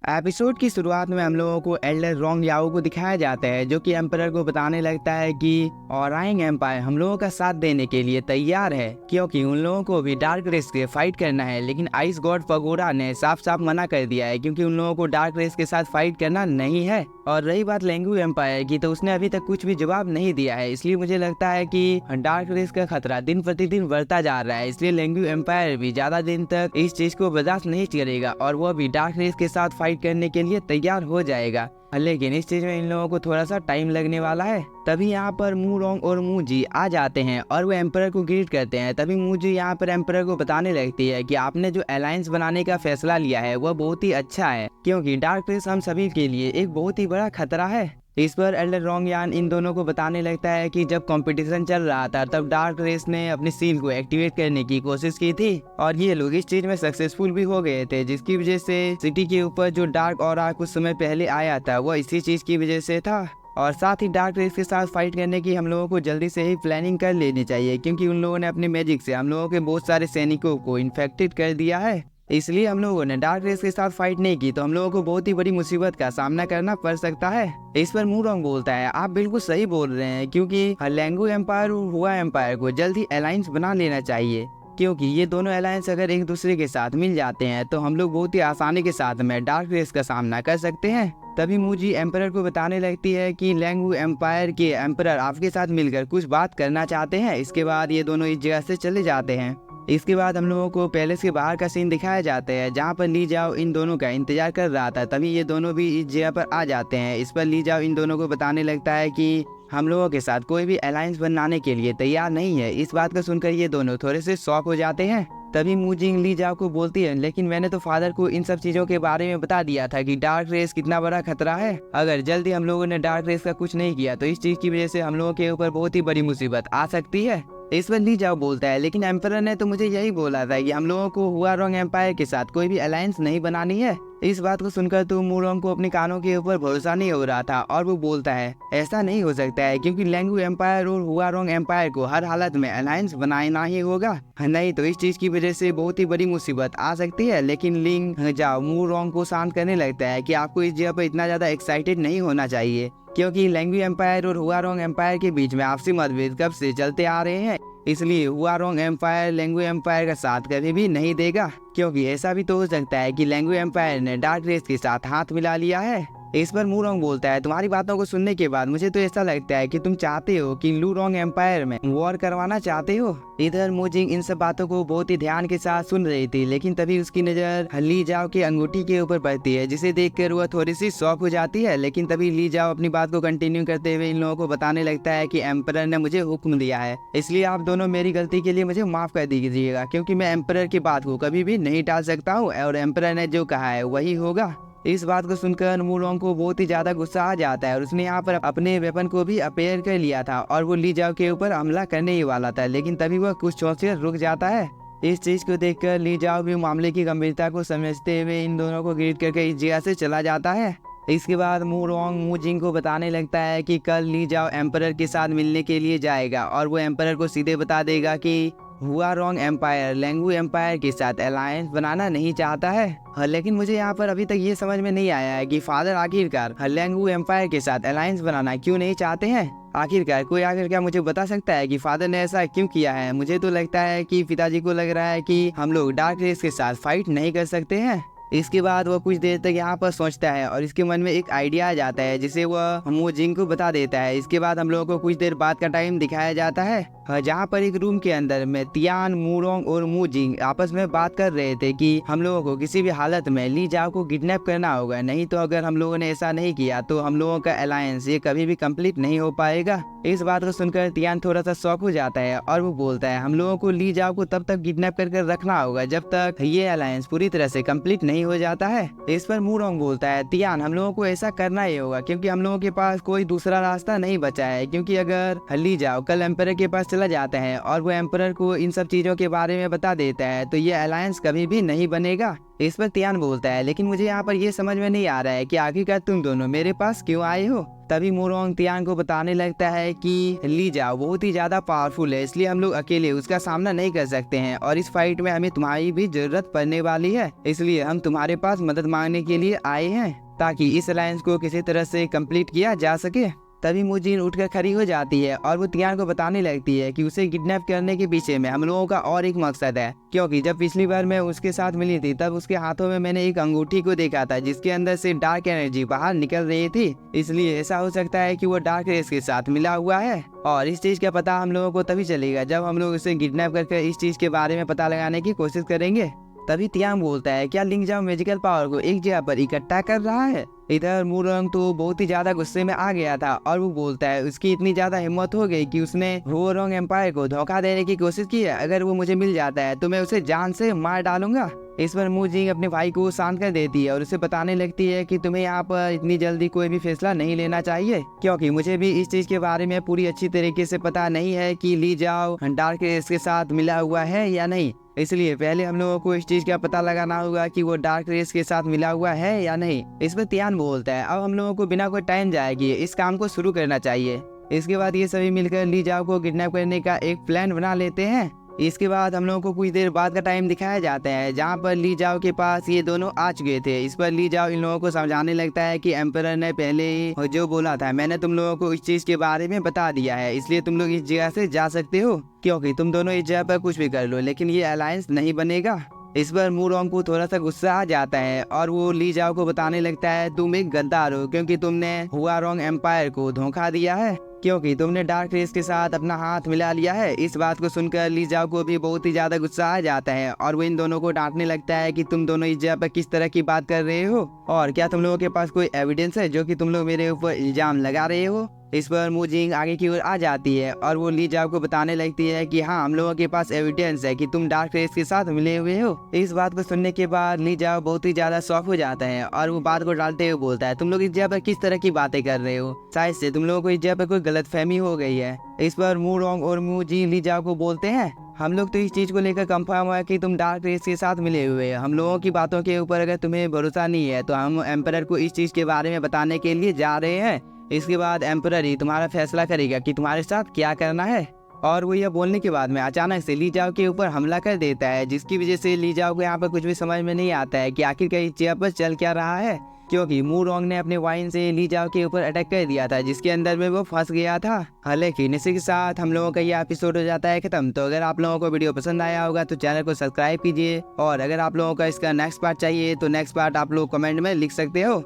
Episode की शुरुआत में हम लोगों को एल्डर रोंग याओ को दिखाया जाता है, जो कि एम्परर को बताने लगता है कि ओरांग एम्पायर हम लोगों का साथ देने के लिए तैयार है, क्योंकि उन लोगों को भी डार्क रेस के फाइट करना है। लेकिन आइस गॉड पगोडा ने साफ साफ मना कर दिया है, क्योंकि उन लोगों को डार्क रेस के साथ फाइट करना नहीं है। और रही बात लेंगू एम्पायर की, तो उसने अभी तक कुछ भी जवाब नहीं दिया है। इसलिए मुझे लगता है कि डार्क रेस का खतरा दिन प्रतिदिन बढ़ता जा रहा है। इसलिए लेंगू एम्पायर भी ज्यादा दिन तक इस चीज को बर्दाश्त नहीं करेगा और वह भी डार्क रेस के साथ फाइट करने के लिए तैयार हो जाएगा। लेकिन इस चीज में इन लोगों को थोड़ा सा टाइम लगने वाला है। तभी यहाँ पर मू रोंग और मू जी आ जाते हैं और वो एम्परर को ग्रीट करते हैं। तभी मू जी यहाँ पर एम्परर को बताने लगती है कि आपने जो अलायंस बनाने का फैसला लिया है वह बहुत ही अच्छा है, क्योंकि डार्क रेस हम सभी के लिए एक बहुत ही बड़ा खतरा है। इस पर एल्डर रोंग यान इन दोनों को बताने लगता है कि जब कंपटीशन चल रहा था तब डार्क रेस ने अपनी सील को एक्टिवेट करने की कोशिश की थी और ये लोग इस चीज में सक्सेसफुल भी हो गए थे, जिसकी वजह से सिटी के ऊपर जो डार्क ऑरा कुछ समय पहले आया था वो इसी चीज की वजह से था। और साथ ही डार्क रेस के साथ फाइट करने की हम लोगों को जल्दी से ही प्लानिंग कर लेनी चाहिए, क्योंकि उन लोगों ने अपने मैजिक से हम लोगों के बहुत सारे सैनिकों को इन्फेक्टेड कर दिया है। इसलिए हम लोगों ने डार्क रेस के साथ फाइट नहीं की तो हम लोगों को बहुत ही बड़ी मुसीबत का सामना करना पड़ सकता है। इस पर मू रोंग बोलता है, आप बिल्कुल सही बोल रहे हैं, क्योंकि लेंगू एम्पायर और हुआ एम्पायर को जल्दी अलायंस बना लेना चाहिए, क्योंकि ये दोनों अलायंस अगर एक दूसरे के साथ मिल जाते हैं तो हम लोग बहुत ही आसानी के साथ में डार्क रेस का सामना कर सकते हैं। तभी मूजी एम्परर को बताने लगती है कि लेंगू एम्पायर के एम्परर आपके साथ मिलकर कुछ बात करना चाहते हैं। इसके बाद ये दोनों इस जगह से चले जाते हैं। इसके बाद हम लोगों को पैलेस के बाहर का सीन दिखाया जाता है, जहाँ पर ली जाओ इन दोनों का इंतजार कर रहा था। तभी ये दोनों भी इस जगह पर आ जाते हैं। इस पर ली जाओ इन दोनों को बताने लगता है कि हम लोगों के साथ कोई भी अलायंस बनाने के लिए तैयार नहीं है। इस बात को सुनकर ये दोनों थोड़े से शॉक हो जाते हैं। तभी मूजिंग ली जाओ को बोलती है, लेकिन मैंने तो फादर को इन सब चीजों के बारे में बता दिया था कि डार्क रेस कितना बड़ा खतरा है। अगर जल्दी हम लोगों ने डार्क रेस का कुछ नहीं किया तो इस चीज की वजह से हम लोगों के ऊपर बहुत ही बड़ी मुसीबत आ सकती है। इस पर ली जाओ बोलता है, लेकिन एम्परर ने तो मुझे यही बोला था कि हम लोगों को हुआ रोंग एम्पायर के साथ कोई भी अलायंस नहीं बनानी है। इस बात को सुनकर तो मू रोंग को अपने कानों के ऊपर भरोसा नहीं हो रहा था और वो बोलता है, ऐसा नहीं हो सकता है, क्योंकि लेंगू एम्पायर और हुआ रोंग एम्पायर को हर हालत में अलायंस बनाना ही होगा, नहीं तो इस चीज की वजह से बहुत ही बड़ी मुसीबत आ सकती है। लेकिन लिंग जाओ मू रोंग को शांत करने लगता है कि आपको इस जगह पर इतना ज्यादा एक्साइटेड नहीं होना चाहिए, क्योंकि लेंगू एम्पायर और हुआ रोंग एम्पायर के बीच में आपसी मतभेद कब से चलते आ रहे हैं। इसलिए हुआ रोंग एम्पायर लेंगू एम्पायर का साथ कभी भी नहीं देगा, क्योंकि ऐसा भी तो हो सकता है कि लेंगू एम्पायर ने डार्क रेस के साथ हाथ मिला लिया है। इस पर मू रोंग बोलता है, तुम्हारी बातों को सुनने के बाद मुझे तो ऐसा लगता है कि तुम चाहते हो कि लू रोंग एम्पायर में वॉर करवाना चाहते हो। इधर मूजिंग इन सब बातों को बहुत ही ध्यान के साथ सुन रही थी, लेकिन तभी उसकी नजर ली जाओ की अंगूठी के ऊपर पड़ती है, जिसे देखकर वह थोड़ी सी शॉक हो जाती है। लेकिन तभी ली जाओ अपनी बात को कंटिन्यू करते हुए इन लोगों को बताने लगता है कि एम्परर ने मुझे हुक्म दिया है, इसलिए आप दोनों मेरी गलती के लिए मुझे माफ कर दीजिएगा, क्योंकि मैं एम्परर की बात को कभी भी नहीं टाल सकता हूँ और एम्परर ने जो कहा है वही होगा। इस बात को सुनकर मू रोंग को बहुत ही ज्यादा गुस्सा आ जाता है और उसने यहाँ पर अपने वेपन को भी अपेयर कर लिया था और वो ली जाओ के ऊपर हमला करने ही वाला था, लेकिन तभी वह कुछ सोचकर रुक जाता है। इस चीज को देखकर ली जाओ भी मामले की गंभीरता को समझते हुए इन दोनों को ग्रीट करके इस जगह से चला जाता है। इसके बाद मू रोंग मूजिंग को बताने लगता है कि कल ली जाओ एम्परर के साथ मिलने के लिए जाएगा और वो एम्परर को सीधे बता देगा कि हुआ रोंग एम्पायर लेंगू एम्पायर के साथ अलायंस बनाना नहीं चाहता है। लेकिन मुझे यहाँ पर अभी तक ये समझ में नहीं आया है कि फादर आखिरकार लेंगू एम्पायर के साथ अलायंस बनाना क्यों नहीं चाहते हैं। आखिरकार कोई आकर क्या मुझे बता सकता है कि फादर ने ऐसा क्यों किया है। मुझे तो लगता है कि पिताजी को लग रहा है कि हम लोग डार्क रेस के साथ फाइट नहीं कर सकते हैं। इसके बाद वह कुछ देर तक यहाँ पर सोचता है और इसके मन में एक आइडिया आ जाता है, जिसे वह मू जिंग को बता देता है। इसके बाद हम लोगों को कुछ देर बाद का टाइम दिखाया जाता है, जहाँ पर एक रूम के अंदर में तियान, मू रोंग और मू जिंग आपस में बात कर रहे थे कि हम लोगों को किसी भी हालत में ली जाओ को किडनैप करना होगा, नहीं तो अगर हम लोगों ने ऐसा नहीं किया तो हम लोगों का अलायंस ये कभी भी कंप्लीट नहीं हो पाएगा। इस बात को सुनकर तियान थोड़ा सा शॉक हो जाता है और वो बोलता है, हम लोगों को ली जाओ को तब तक किडनैप कर रखना होगा जब तक ये अलायंस पूरी तरह से कंप्लीट नहीं हो जाता है। इस पर मू रोंग बोलता है, तियान हम लोगों को ऐसा करना ही होगा, क्योंकि हम लोगों के पास कोई दूसरा रास्ता नहीं बचा है, क्योंकि अगर ली जाओ कल एम्परर के पास चला जाता है और वो एम्परर को इन सब चीजों के बारे में बता देता है, तो ये अलायंस कभी भी नहीं बनेगा। इस पर तियान बोलता है, लेकिन मुझे यहाँ पर ये समझ में नहीं आ रहा है कि आखिरकार तुम दोनों मेरे पास क्यों आए हो। तभी मुरोंग तियान को बताने लगता है कि ली जाओ बहुत ही ज्यादा पावरफुल है, इसलिए हम लोग अकेले उसका सामना नहीं कर सकते हैं और इस फाइट में हमें तुम्हारी भी जरूरत पड़ने वाली है, इसलिए हम तुम्हारे पास मदद मांगने के लिए आए हैं ताकि इस अलायंस को किसी तरह से कंप्लीट किया जा सके। तभी मुजीन उठकर खड़ी हो जाती है और वो तियान को बताने लगती है कि उसे किडनैप करने के पीछे में हम लोगों का और एक मकसद है, क्योंकि जब पिछली बार मैं उसके साथ मिली थी तब उसके हाथों में मैंने एक अंगूठी को देखा था जिसके अंदर से डार्क एनर्जी बाहर निकल रही थी, इसलिए ऐसा हो सकता है कि वो डार्क रेस के साथ मिला हुआ है और इस चीज का पता हम लोगों को तभी चलेगा जब हम लोग उसे किडनैप करके इस चीज के बारे में पता लगाने की कोशिश करेंगे। तभी तियांग बोलता है, क्या लिंग जाओ मैजिकल पावर को एक जगह पर इकट्ठा कर रहा है। इधर मुरोंग तो बहुत ही ज्यादा गुस्से में आ गया था और वो बोलता है उसकी इतनी ज्यादा हिम्मत हो गई कि उसने हुओरोंग एम्पायर को धोखा देने की कोशिश की है, अगर वो मुझे मिल जाता है तो मैं उसे जान से मार डालूंगा। इस पर मुजिंग अपने भाई को शांत कर देती है और उसे बताने लगती है कि तुम्हें यहाँ पर इतनी जल्दी कोई भी फैसला नहीं लेना चाहिए, क्योंकि मुझे भी इस चीज के बारे में पूरी अच्छी तरीके से पता नहीं है कि ली जाओ डार्क रेस के साथ मिला हुआ है या नहीं, इसलिए पहले हम लोगों को इस चीज का पता लगाना होगा कि वो डार्क रेस के साथ मिला हुआ है या नहीं। इस पर तियान बोलता है, अब हम लोगों को बिना कोई टाइम जाए किए इस काम को शुरू करना चाहिए। इसके बाद ये सभी मिलकर ली जाओ को किडनैप करने का एक प्लान बना लेते हैं। इसके बाद हम लोगों को कुछ देर बाद का टाइम दिखाया जाता है जहाँ पर ली जाओ के पास ये दोनों आ चुके थे। इस पर ली जाओ इन लोगों को समझाने लगता है कि एम्परर ने पहले ही जो बोला था मैंने तुम लोगों को इस चीज के बारे में बता दिया है, इसलिए तुम लोग इस जगह से जा सकते हो, क्योंकि तुम दोनों इस जगह पर कुछ भी कर लो लेकिन ये अलायंस नहीं बनेगा। इस पर मुरोंग को थोड़ा सा गुस्सा आ जाता है और वो ली जाओ को बताने लगता है, तुम एक गद्दार हो क्योंकि तुमने हुआरोंग एम्पायर को धोखा दिया है, क्योंकि तुमने डार्क रेस के साथ अपना हाथ मिला लिया है। इस बात को सुनकर ली जाओ को भी बहुत ही ज्यादा गुस्सा आ जाता है और वो इन दोनों को डांटने लगता है कि तुम दोनों इस जगह पर किस तरह की बात कर रहे हो और क्या तुम लोगों के पास कोई एविडेंस है जो कि तुम लोग मेरे ऊपर इल्जाम लगा रहे हो। इस पर मुजिंग आगे की ओर आ जाती है और वो ली जाओ को बताने लगती है कि हाँ हम लोगों के पास एविडेंस है कि तुम डार्क रेस के साथ मिले हुए हो। इस बात को सुनने के बाद ली जाओ बहुत ही ज्यादा शॉक हो जाता है और वो बात को डालते हुए बोलता है, तुम लोग इस जगह पर किस तरह की बातें कर रहे हो, शायद से तुम लोगों को इस जगह पर कोई गलतफहमी हो गई है। इस पर मुरोंग और मुजिंग ली जाओ को बोलते हैं, हम लोग तो इस चीज को लेकर कंफर्म है कि तुम डार्क रेस के साथ मिले हुए हैं, हम लोगों की बातों के ऊपर अगर तुम्हें भरोसा नहीं है तो हम एम्परर को इस चीज के बारे में बताने के लिए जा रहे हैं। इसके बाद एम्परर ही तुम्हारा फैसला करेगा कि तुम्हारे साथ क्या करना है। और वो यह बोलने के बाद में अचानक से ली जाओ के ऊपर हमला कर देता है, जिसकी वजह से ली जाओ को यहाँ पर कुछ भी समझ में नहीं आता है कि आखिरकार इस जगह पर चल क्या रहा है, क्योंकि मुरोंग ने अपने वाइन से ली जाओ के ऊपर अटैक कर दिया था जिसके अंदर में वो फंस गया था। हालांकि इसी के साथ हम लोगों का ये एपिसोड हो जाता है खत्म। तो अगर आप लोगों को वीडियो पसंद आया होगा तो चैनल को सब्सक्राइब कीजिए और अगर आप लोगों का इसका नेक्स्ट पार्ट चाहिए तो नेक्स्ट पार्ट आप लोग कमेंट में लिख सकते हो।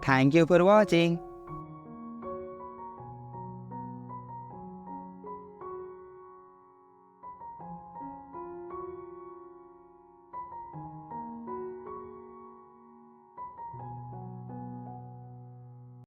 Thank you for watching.